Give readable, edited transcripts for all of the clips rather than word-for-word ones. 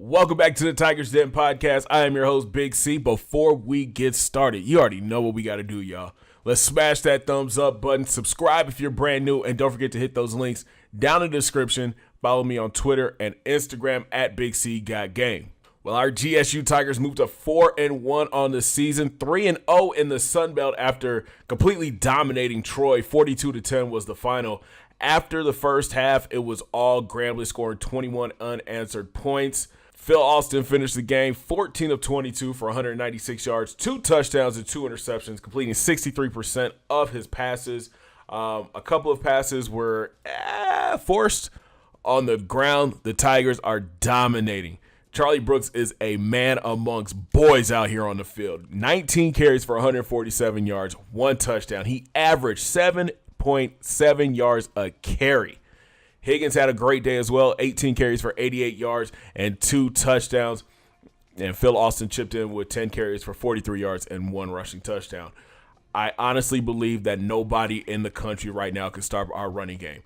Welcome back to the Tigers Den podcast. I am your host, Big C. Before we get started, you already know what we got to do, y'all. Let's smash that thumbs up button. Subscribe if you're brand new, and don't forget to hit those links down in the description. Follow me on Twitter and Instagram at Big C Got Game. Well, our GSU Tigers moved to 4-1 on the season, 3-0 in the Sun Belt after completely dominating Troy. 42-10 was the final. After the first half, it was all Grambling, scoring 21 unanswered points. Phil Alston finished the game 14 of 22 for 196 yards, 2 touchdowns and 2 interceptions, completing 63% of his passes. A couple of passes were forced on the ground. The Tigers are dominating. Charlie Brooks is a man amongst boys out here on the field. 19 carries for 147 yards, 1 touchdown. He averaged 7.7 yards a carry. Higgins had a great day as well, 18 carries for 88 yards and 2 touchdowns. And Phil Alston chipped in with 10 carries for 43 yards and 1 rushing touchdown. I honestly believe that nobody in the country right now can stop our running game.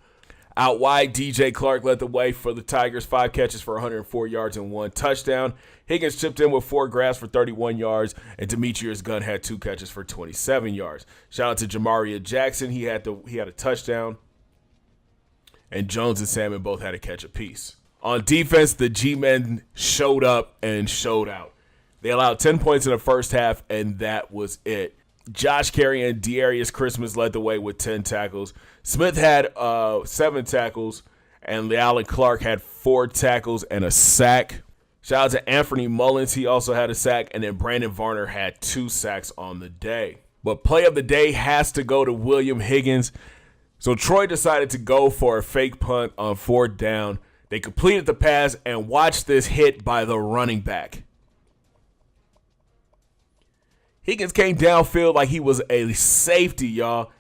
Out wide, DJ Clark led the way for the Tigers, 5 catches for 104 yards and 1 touchdown. Higgins chipped in with 4 grabs for 31 yards, and Demetrius Gunn had 2 catches for 27 yards. Shout out to Jamaria Jackson. He had a touchdown. And Jones and Salmon both had a catch apiece. On defense, the G-men showed up and showed out. They allowed 10 points in the first half, and that was it. Josh Carey and Dearius Christmas led the way with 10 tackles. Smith had 7 tackles, and Lealon Clark had 4 tackles and a sack. Shout out to Anthony Mullins. He also had a sack, and then Brandon Varner had 2 sacks on the day. But play of the day has to go to William Higgins. So Troy decided to go for a fake punt on 4th down. They completed the pass, and watch this hit by the running back. Higgins came downfield like he was a safety, y'all.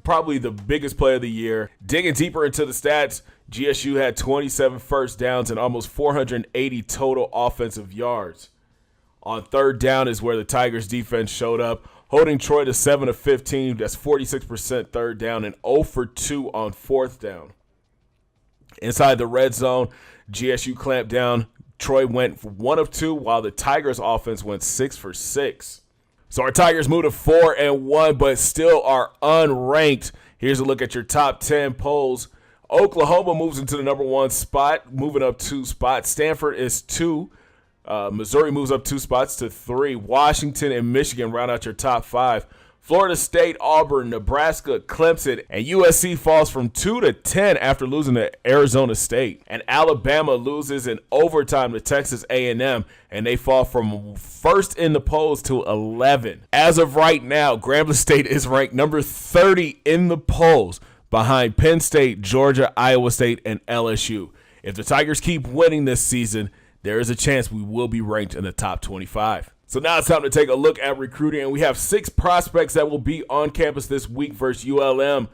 Probably the biggest play of the year. Digging deeper into the stats, GSU had 27 first downs and almost 480 total offensive yards. On 3rd down is where the Tigers defense showed up, holding Troy to 7 of 15. That's 46% 3rd down and 0 for 2 on 4th down. Inside the red zone, GSU clamped down. Troy went for 1 of 2, while the Tigers offense went 6 for 6. So our Tigers moved to 4-1, but still are unranked. Here's a look at your top 10 polls. Oklahoma moves into the number 1 spot, moving up 2 spots. Stanford is 2. Missouri moves up 2 spots to 3. Washington and Michigan round out your top 5. Florida State, Auburn, Nebraska, Clemson, and USC falls from 2 to 10 after losing to Arizona State. And Alabama loses in overtime to Texas A&M, and they fall from 1st in the polls to 11. As of right now, Grambling State is ranked number 30 in the polls, behind Penn State, Georgia, Iowa State, and LSU. If the Tigers keep winning this season, there is a chance we will be ranked in the top 25. So now it's time to take a look at recruiting, and we have 6 prospects that will be on campus this week versus ULM.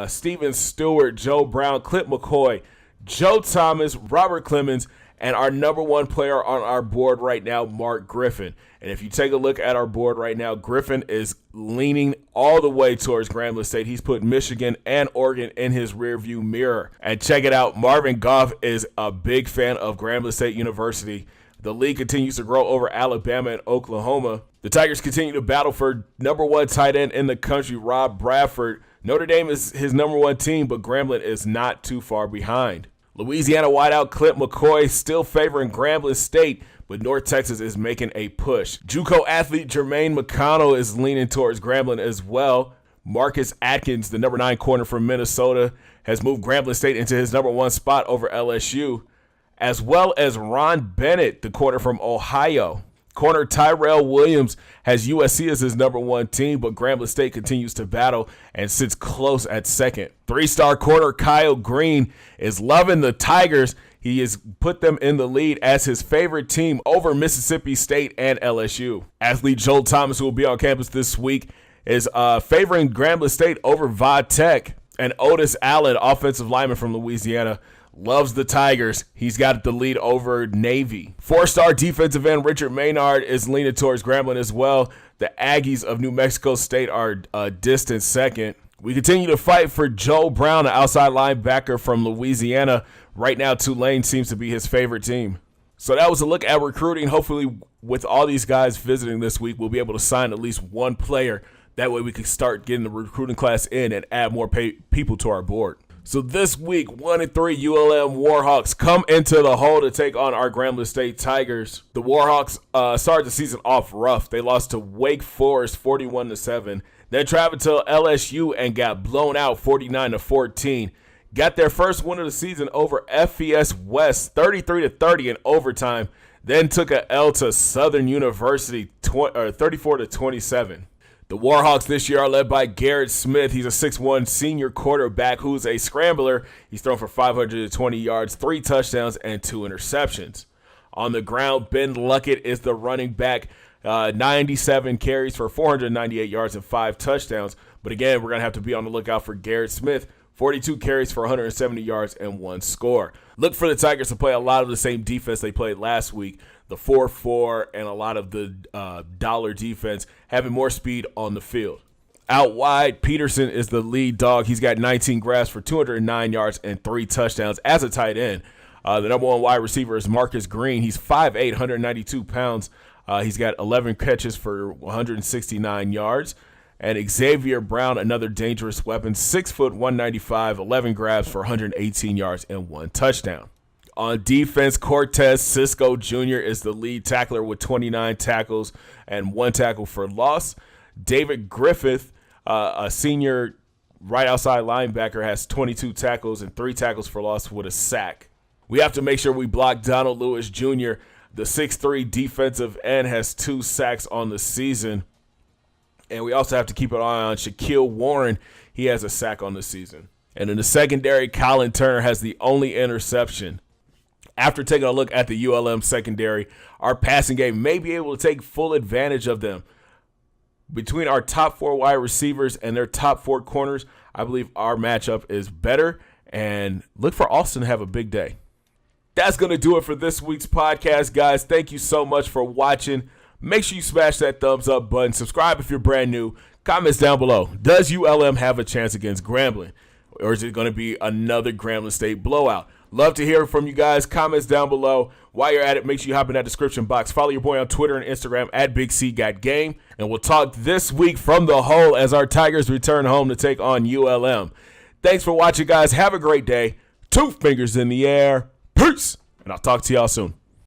Steven Stewart, Joe Brown, Clint McCoy, Joe Thomas, Robert Clemens, and our number 1 player on our board right now, Mark Griffin. And if you take a look at our board right now, Griffin is leaning all the way towards Grambling State. He's put Michigan and Oregon in his rearview mirror. And check it out, Marvin Goff is a big fan of Grambling State University. The league continues to grow over Alabama and Oklahoma. The Tigers continue to battle for number 1 tight end in the country, Rob Bradford. Notre Dame is his number 1 team, but Grambling is not too far behind. Louisiana wideout Clint McCoy still favoring Grambling State, but North Texas is making a push. JUCO athlete Jermaine McConnell is leaning towards Grambling as well. Marcus Atkins, the number 9 corner from Minnesota, has moved Grambling State into his number 1 spot over LSU, as well as Ron Bennett, the corner from Ohio. Corner Tyrell Williams has USC as his number 1 team, but Grambling State continues to battle and sits close at 2nd. 3-star corner Kyle Green is loving the Tigers. He has put them in the lead as his favorite team over Mississippi State and LSU. Athlete Joel Thomas, who will be on campus this week, is favoring Grambling State over Va Tech. And Otis Allen, offensive lineman from Louisiana, loves the Tigers. He's got the lead over Navy. 4-star defensive end Richard Maynard is leaning towards Grambling as well. The Aggies of New Mexico State are a distant 2nd. We continue to fight for Joe Brown, an outside linebacker from Louisiana. Right now, Tulane seems to be his favorite team. So that was a look at recruiting. Hopefully, with all these guys visiting this week, we'll be able to sign at least one player. That way we can start getting the recruiting class in and add more people to our board. So this week, 1-3 ULM Warhawks come into the hole to take on our Grambling State Tigers. The Warhawks started the season off rough. They lost to Wake Forest 41-7. Then traveled to LSU and got blown out 49-14. Got their first win of the season over FES West 33-30 in overtime. Then took a L to Southern University 34-27. The Warhawks this year are led by Garrett Smith. He's a 6'1 senior quarterback who's a scrambler. He's thrown for 520 yards, 3 touchdowns, and 2 interceptions. On the ground, Ben Luckett is the running back. 97 carries for 498 yards and 5 touchdowns. But again, we're going to have to be on the lookout for Garrett Smith. 42 carries for 170 yards and 1 score. Look for the Tigers to play a lot of the same defense they played last week. The 4-4 and a lot of the dollar defense, having more speed on the field. Out wide, Peterson is the lead dog. He's got 19 grabs for 209 yards and 3 touchdowns as a tight end. The number one wide receiver is Marcus Green. He's 5'8", 192 pounds. He's got 11 catches for 169 yards. And Xavier Brown, another dangerous weapon, 6 foot, 195, 11 grabs for 118 yards and 1 touchdown. On defense, Cortez Cisco Jr. is the lead tackler with 29 tackles and 1 tackle for loss. David Griffith, a senior right outside linebacker, has 22 tackles and 3 tackles for loss with a sack. We have to make sure we block Donald Lewis Jr. The 6'3 defensive end has 2 sacks on the season. And we also have to keep an eye on Shaquille Warren. He has a sack on the season. And in the secondary, Colin Turner has the only interception. After taking a look at the ULM secondary, our passing game may be able to take full advantage of them. Between our top 4 wide receivers and their top 4 corners, I believe our matchup is better. And look for Austin to have a big day. That's going to do it for this week's podcast, guys. Thank you so much for watching. Make sure you smash that thumbs up button. Subscribe if you're brand new. Comments down below. Does ULM have a chance against Grambling? Or is it going to be another Grambling State blowout? Love to hear from you guys. Comments down below. While you're at it, make sure you hop in that description box. Follow your boy on Twitter and Instagram at BigCGotGame. And we'll talk this week from the hole as our Tigers return home to take on ULM. Thanks for watching, guys. Have a great day. 2 fingers in the air. Peace. And I'll talk to y'all soon.